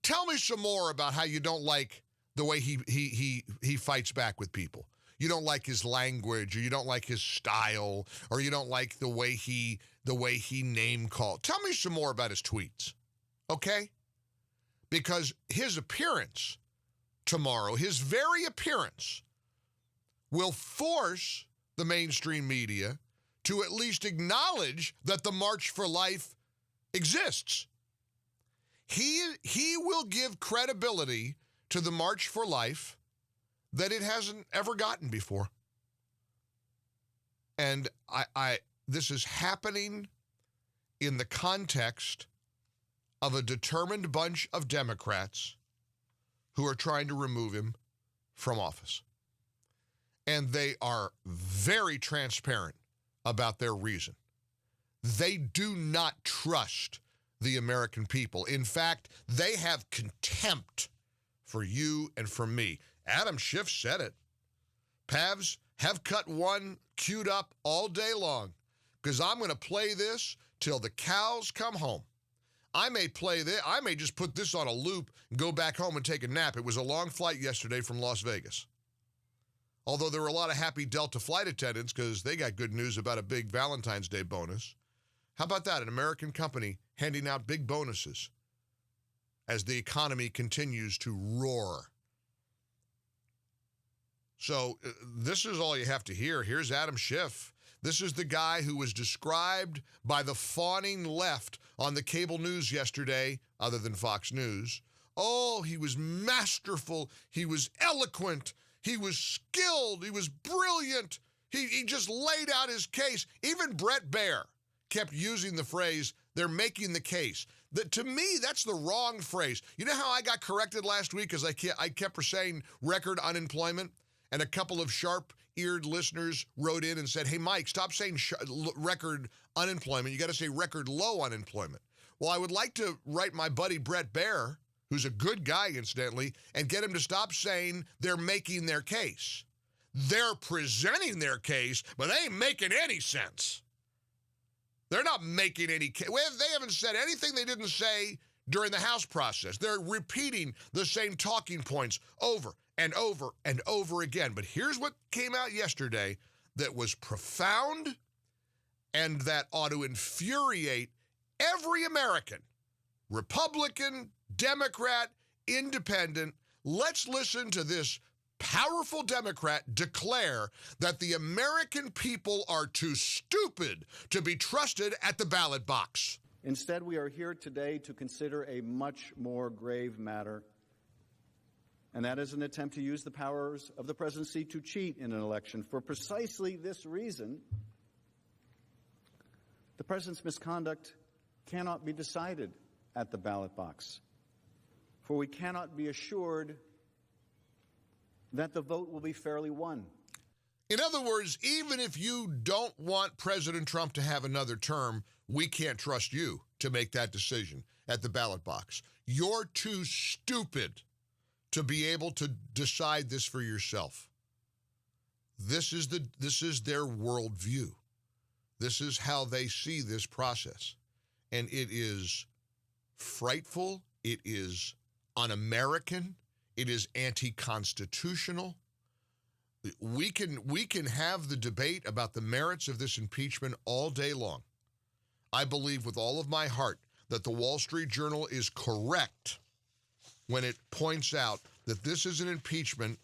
Tell me some more about how you don't like the way he fights back with people. You don't like his language, or you don't like his style, or you don't like the way he name called. Tell me some more about his tweets, okay? Because his appearance tomorrow, his very appearance, will force the mainstream media to at least acknowledge that the March for Life exists. He will give credibility to the March for Life that it hasn't ever gotten before. And this is happening in the context of a determined bunch of Democrats who are trying to remove him from office. And they are very transparent about their reason. They do not trust the American people. In fact, they have contempt for you and for me. Adam Schiff said it. Pavs, have cut one queued up all day long because I'm going to play this till the cows come home. I may play this. I may just put this on a loop and go back home and take a nap. It was a long flight yesterday from Las Vegas. Although there were a lot of happy Delta flight attendants because they got good news about a big Valentine's Day bonus. How about that? An American company handing out big bonuses as the economy continues to roar. So this is all you have to hear. Here's Adam Schiff. This is the guy who was described by the fawning left on the cable news yesterday, other than Fox News. Oh, he was masterful. He was eloquent. He was skilled. He was brilliant. He just laid out his case. Even Brett Baer kept using the phrase, they're making the case. That, to me, that's the wrong phrase. You know how I got corrected last week because I kept saying record unemployment? And a couple of sharp-eared listeners wrote in and said, hey, Mike, stop saying record unemployment. You got to say record low unemployment. Well, I would like to write my buddy Brett Baer, who's a good guy, incidentally, and get him to stop saying they're making their case. They're presenting their case, but they ain't making any sense. They're not making any case. Well, they haven't said anything they didn't say during the House process. They're repeating the same talking points over and over and over again. But here's what came out yesterday that was profound and that ought to infuriate every American, Republican, Democrat, Independent. Let's listen to this powerful Democrat declare that the American people are too stupid to be trusted at the ballot box. Instead, we are here today to consider a much more grave matter, and that is an attempt to use the powers of the presidency to cheat in an election. For precisely this reason, the president's misconduct cannot be decided at the ballot box, for we cannot be assured that the vote will be fairly won. In other words, even if you don't want President Trump to have another term, we can't trust you to make that decision at the ballot box. You're too stupid to be able to decide this for yourself. This is their worldview. This is how they see this process. And it is frightful. It is un-American. It is anti-constitutional. We can have the debate about the merits of this impeachment all day long. I believe with all of my heart that the Wall Street Journal is correct when it points out that this is an impeachment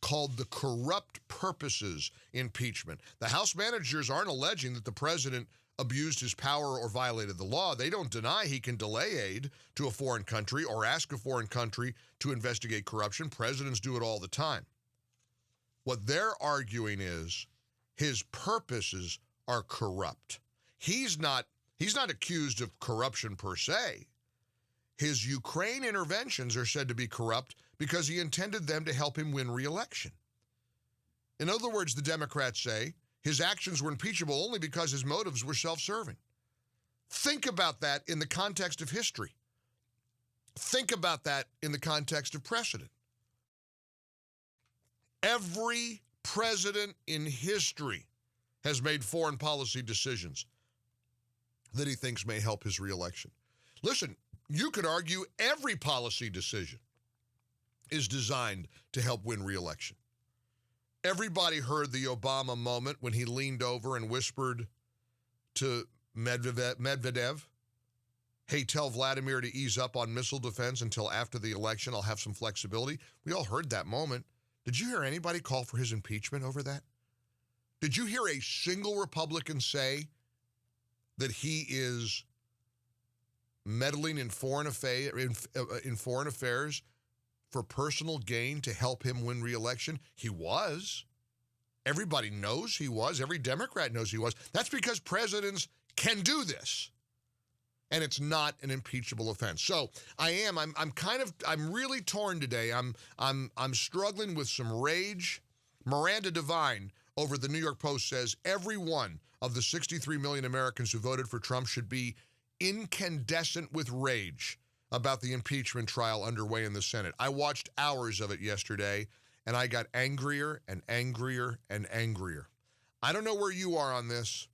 called the corrupt purposes impeachment. The House managers aren't alleging that the president abused his power or violated the law. They don't deny he can delay aid to a foreign country or ask a foreign country to investigate corruption. Presidents do it all the time. What they're arguing is his purposes are corrupt. He's not accused of corruption per se. His Ukraine interventions are said to be corrupt because he intended them to help him win re-election. In other words, the Democrats say his actions were impeachable only because his motives were self-serving. Think about that in the context of history. Think about that in the context of precedent. Every president in history has made foreign policy decisions that he thinks may help his reelection. Listen, You could argue every policy decision is designed to help win re-election. Everybody heard the Obama moment when he leaned over and whispered to Medvedev, hey, tell Vladimir to ease up on missile defense until after the election. I'll have some flexibility. We all heard that moment. Did you hear anybody call for his impeachment over that? Did you hear a single Republican say that he is meddling in foreign affairs for personal gain to help him win re-election? He was. Everybody knows he was. Every Democrat knows he was. That's because presidents can do this. And it's not an impeachable offense. So I'm really torn today. I'm struggling with some rage. Miranda Devine over the New York Post says every one of the 63 million Americans who voted for Trump should be incandescent with rage about the impeachment trial underway in the Senate. I watched hours of it yesterday, and I got angrier and angrier and angrier. I don't know where you are on this.